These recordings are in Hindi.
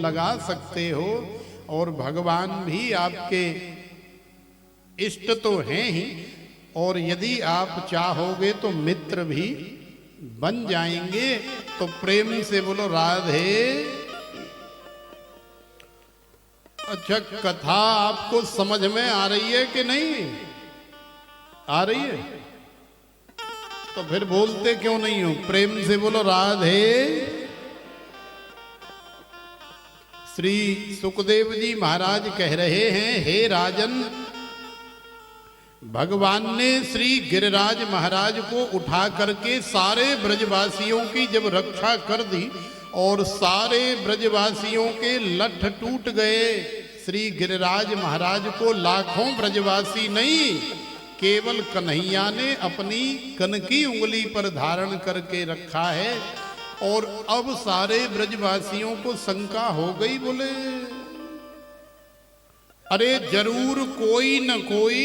लगा सकते हो। और भगवान भी आपके इष्ट तो हैं ही, और यदि आप चाहोगे तो मित्र भी बन जाएंगे। तो प्रेम से बोलो राधे। अच्छा, कथा आपको समझ में आ रही है कि नहीं आ रही है? तो फिर बोलते क्यों नहीं हो? प्रेम से बोलो राधे। श्री सुखदेव जी महाराज कह रहे हैं, हे राजन, भगवान ने श्री गिरिराज महाराज को उठा करके सारे ब्रजवासियों की जब रक्षा कर दी और सारे ब्रजवासियों के लठ टूट गए, श्री गिरिराज महाराज को लाखों ब्रजवासी नहीं, केवल कन्हैया ने अपनी कनकी उंगली पर धारण करके रखा है। और अब सारे ब्रजवासियों को शंका हो गई, बोले अरे जरूर कोई न कोई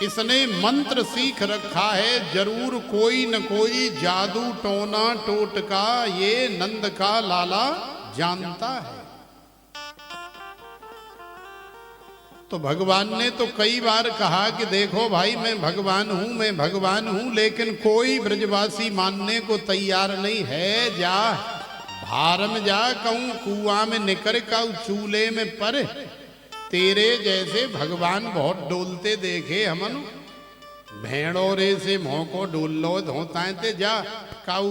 इसने मंत्र सीख रखा है, जरूर कोई न कोई जादू टोना टोटका ये नंद का लाला जानता है। तो भगवान ने तो कई बार कहा कि देखो भाई, मैं भगवान हूं, मैं भगवान हूं, लेकिन कोई ब्रजवासी मानने को तैयार नहीं है। जा भार में जा, कहूं कुआं में निकर का चूल्हे में पर, तेरे जैसे भगवान बहुत डोलते देखे हमन, भेड़ोरे से मोह को डोल लो धोता ते जा, काऊ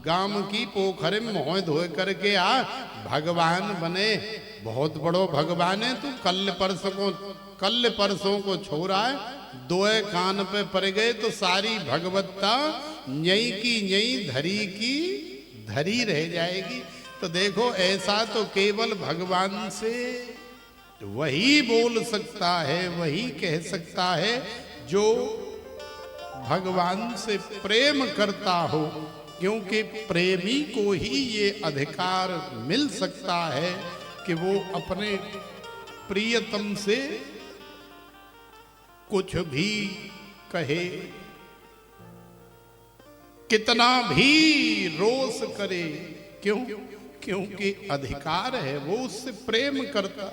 गाम की पोखर में मोह धोए करके आ, भगवान बने। बहुत बड़ो भगवान है तू, कल परसों को छोड़ा है, दोए कान पे पड़ गए तो सारी भगवत्ता यही की यही धरी की धरी रह जाएगी। तो देखो, ऐसा तो केवल भगवान से वही बोल सकता है, वही कह सकता है जो भगवान से प्रेम करता हो, क्योंकि प्रेमी को ही ये अधिकार मिल सकता है कि वो अपने प्रियतम से कुछ भी कहे, कितना भी रोष करे। क्यों? क्योंकि अधिकार है, वो उससे प्रेम करता।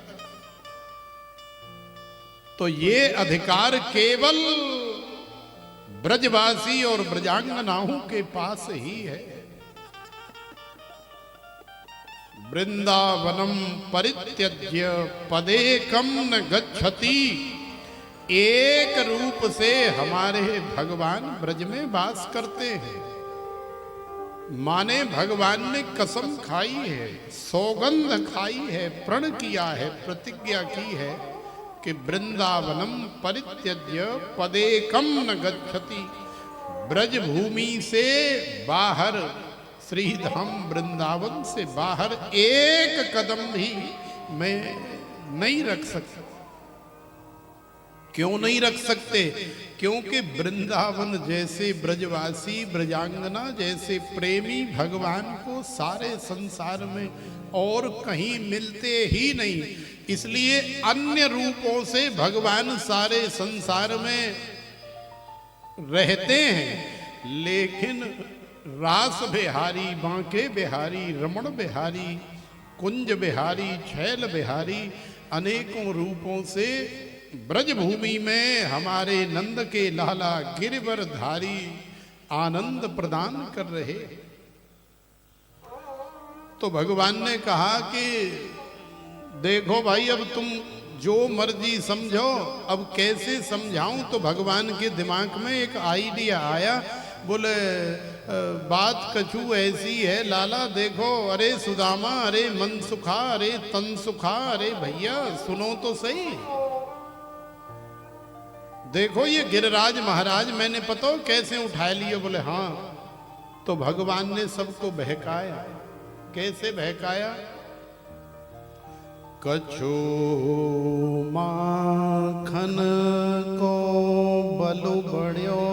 तो ये अधिकार केवल ब्रजवासी और ब्रजांगनाओं के पास ही है। वृंदावनम परित्यज्य पदेकम न गच्छति, एक रूप से हमारे भगवान ब्रज में वास करते हैं। माने भगवान ने कसम खाई है, सौगंध खाई है, प्रण किया है, प्रतिज्ञा की है कि वृंदावनम परित्यज्य पदेकम न गच्छति, ब्रज भूमि से बाहर, श्रीधाम वृंदावन से बाहर एक कदम भी मैं नहीं रख सकता। क्यों नहीं रख सकते? क्योंकि वृंदावन जैसे ब्रजवासी, ब्रजांगना जैसे प्रेमी भगवान को सारे संसार में और कहीं मिलते ही नहीं। इसलिए अन्य रूपों से भगवान सारे संसार में रहते हैं, लेकिन रास बिहारी, बांके बिहारी, रमण बिहारी, कुंज बिहारी, छैल बिहारी अनेकों रूपों से ब्रजभूमि में हमारे नंद के लाला गिरिवरधारी आनंद प्रदान कर रहे। तो भगवान ने कहा कि देखो भाई, अब तुम जो मर्जी समझो, अब कैसे समझाऊं? तो भगवान के दिमाग में एक आइडिया आया, बोले बात कछु ऐसी है लाला, देखो, अरे सुदामा, अरे मन सुखा, अरे तन सुखा, अरे भैया सुनो तो सही, देखो ये गिरिराज महाराज मैंने पता कैसे उठा लिए। बोले हाँ। तो भगवान ने सबको बहकाया। कैसे बहकाया? कछु माखन को बलु बढ़ियो,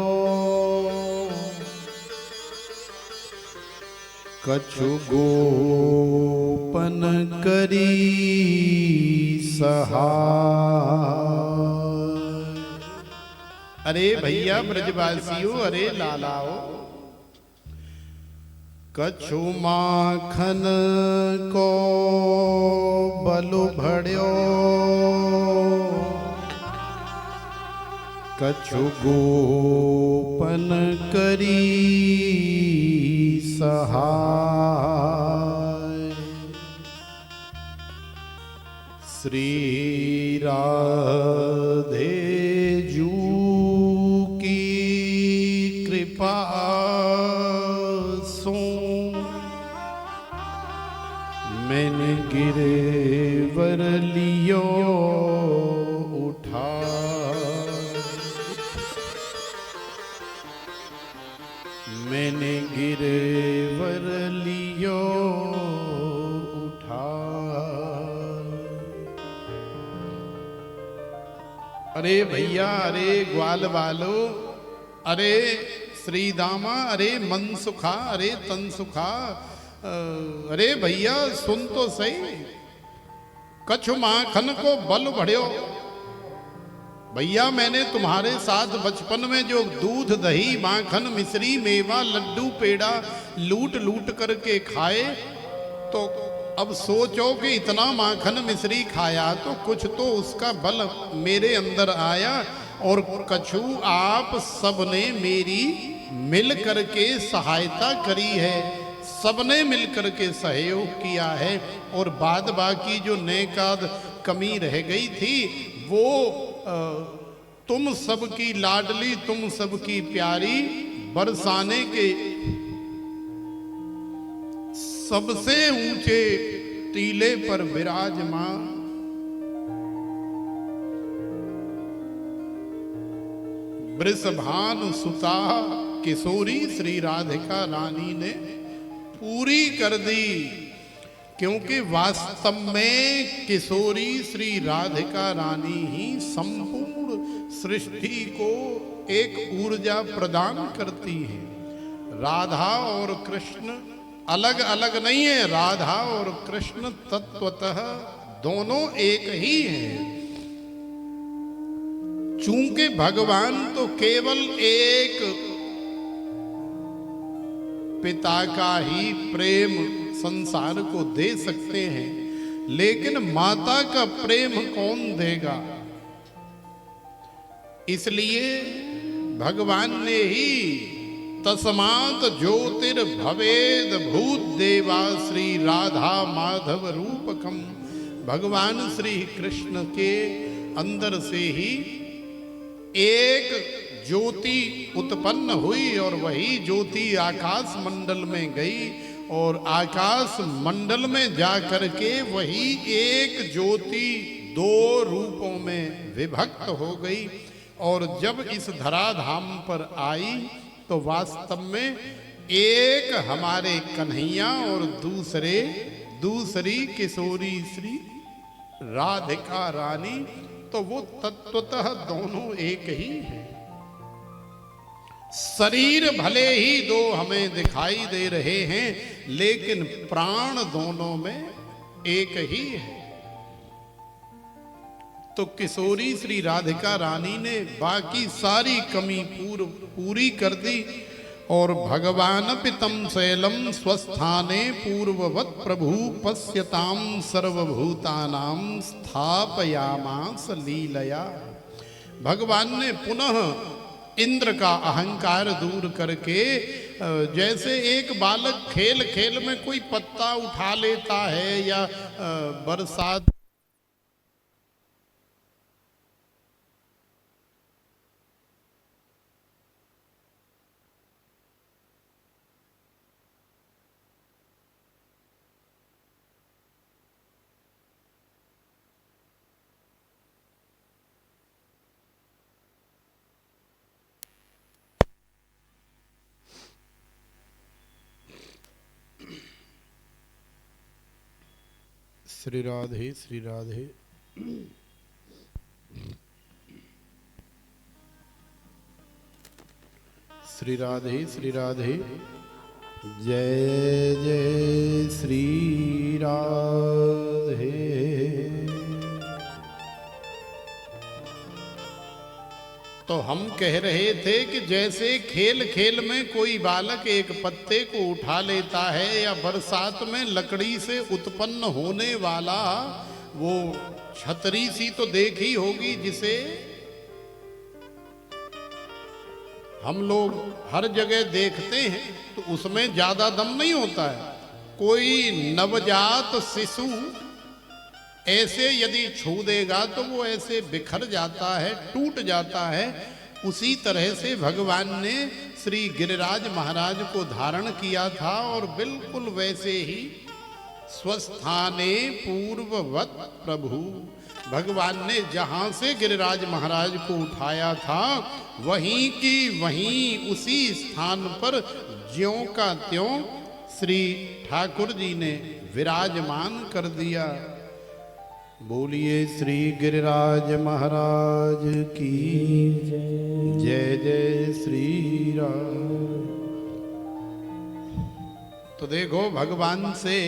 कछु गोपन करी सहाय। अरे भैया ब्रजवासियों, अरे लालाओ, कछु माखन को बलु भड़्यो, कछु गोपन करी सहाय। श्री राधे जू की कृपा सो मैंने गिरवर लियो उठा। मैंने गिरवर लियो उठा। अरे भैया, अरे ग्वाल वालो, अरे श्री दामा, अरे मन सुखा, अरे तन सुखा, अरे भैया सुन तो सही। कछु माखन को बल बढ़्यो। भैया मैंने तुम्हारे साथ बचपन में जो दूध दही माखन मिश्री मेवा लड्डू पेड़ा लूट लूट करके खाए, तो अब सोचो कि इतना माखन मिश्री खाया तो कुछ तो उसका बल मेरे अंदर आया। और कछु आप सबने मेरी मिल करके सहायता करी है, सबने मिल करके सहयोग किया है। और बाद बाकी जो नेकाद कमी रह गई थी वो तुम सबकी लाडली, तुम सबकी प्यारी, बरसाने के सबसे ऊंचे टीले पर विराजमान वृषभानु सुता किशोरी श्री राधिका रानी ने पूरी कर दी। क्योंकि वास्तव में किशोरी श्री राधिका रानी ही संपूर्ण सृष्टि को एक ऊर्जा प्रदान करती है। राधा और कृष्ण अलग अलग नहीं है, राधा और कृष्ण तत्वतः दोनों एक ही हैं। चूंकि भगवान तो केवल एक पिता का ही प्रेम संसार को दे सकते हैं, लेकिन माता का प्रेम कौन देगा? इसलिए भगवान ने ही तस्मात् ज्योतिर्भवेद भूत देवा श्री राधा माधव रूपकम, भगवान श्री कृष्ण के अंदर से ही एक ज्योति उत्पन्न हुई और वही ज्योति आकाश मंडल में गई और आकाश मंडल में जाकर के वही एक ज्योति दो रूपों में विभक्त हो गई। और जब इस धराधाम पर आई तो वास्तव में एक हमारे कन्हैया और दूसरी किशोरी श्री राधिका रानी, तो वो तत्वतः दोनों एक ही है। शरीर भले ही दो हमें दिखाई दे रहे हैं, लेकिन प्राण दोनों में एक ही है। तो किशोरी श्री राधिका रानी ने बाकी सारी कमी पूरी कर दी और भगवान पितम शैलम स्वस्थाने पूर्ववत प्रभु पश्यताम सर्वभूतानां स्थापयामास लीलया। भगवान ने पुनः इंद्र का अहंकार दूर करके, जैसे एक बालक खेल खेल में कोई पत्ता उठा लेता है या बरसात श्री राधे श्री राधे। श्री राधे श्री राधे। जय जय श्री राधे। तो हम कह रहे थे कि जैसे खेल खेल में कोई बालक एक पत्ते को उठा लेता है या बरसात में लकड़ी से उत्पन्न होने वाला वो छतरी सी तो देखी होगी जिसे हम लोग हर जगह देखते हैं, तो उसमें ज्यादा दम नहीं होता है। कोई नवजात शिशु ऐसे यदि छू देगा तो वो ऐसे बिखर जाता है, टूट जाता है। उसी तरह से भगवान ने श्री गिरिराज महाराज को धारण किया था और बिल्कुल वैसे ही स्वस्थाने पूर्ववत प्रभु, भगवान ने जहां से गिरिराज महाराज को उठाया था वहीं की वहीं उसी स्थान पर ज्यों का त्यों श्री ठाकुर जी ने विराजमान कर दिया। बोलिए श्री गिरिराज महाराज की जय जय श्री राम। तो देखो भगवान से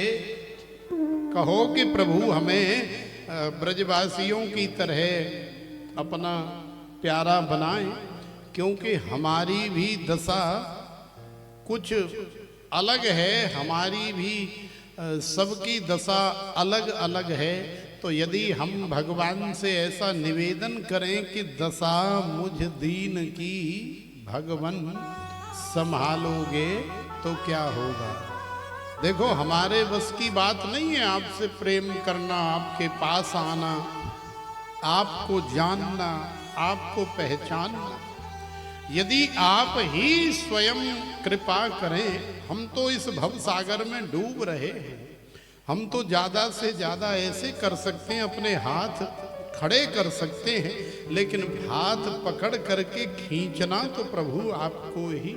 कहो कि प्रभु हमें ब्रजवासियों की तरह अपना प्यारा बनाएं, क्योंकि हमारी भी दशा कुछ अलग है, हमारी भी सबकी दशा अलग अलग है। तो यदि हम भगवान से ऐसा निवेदन करें कि दशा मुझ दीन की भगवन संभालोगे तो क्या होगा। देखो हमारे बस की बात नहीं है आपसे प्रेम करना, आपके पास आना, आपको जानना, आपको पहचानना। यदि आप ही स्वयं कृपा करें, हम तो इस भव सागर में डूब रहे हैं। हम तो ज्यादा से ज्यादा ऐसे कर सकते हैं, अपने हाथ खड़े कर सकते हैं, लेकिन हाथ पकड़ करके खींचना तो प्रभु आपको ही